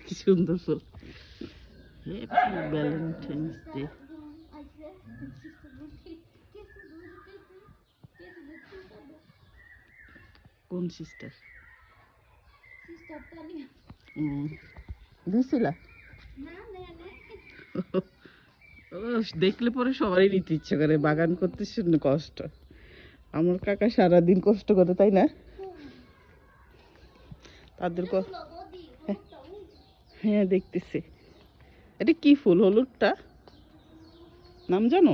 কি সুন্দর ফুল। Happy valentine's day. কোন সিস্টার? দিছিলা? দেখলে পরে সবারই নিতে ইচ্ছে করে। বাগান করতে শুনে কষ্ট। আমার কাকা সারাদিন কষ্ট করে, তাই না? তাদের হ্যাঁ দেখতেছি। এটা কি ফুল? হলুদটা নাম জানো?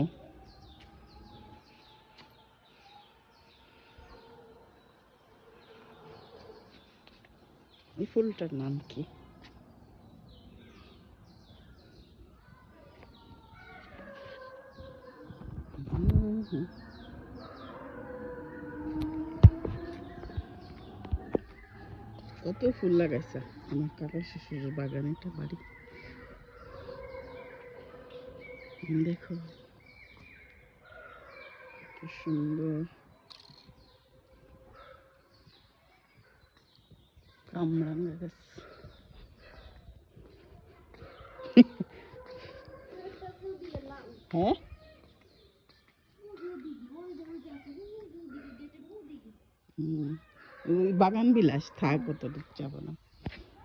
এই ফুলটার নাম কি? কত ফুল লাগাইছে আমার কাকা শ্বশুরের বাগানে। এটা বাড়ি, দেখো কি সুন্দর। কামরাঙ্গা গাছ। হ্যাঁ ওই বাগান বিলাস থাক, অত দূর যাবো না।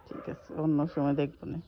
ঠিক আছে, অন্য সময় দেখবো না।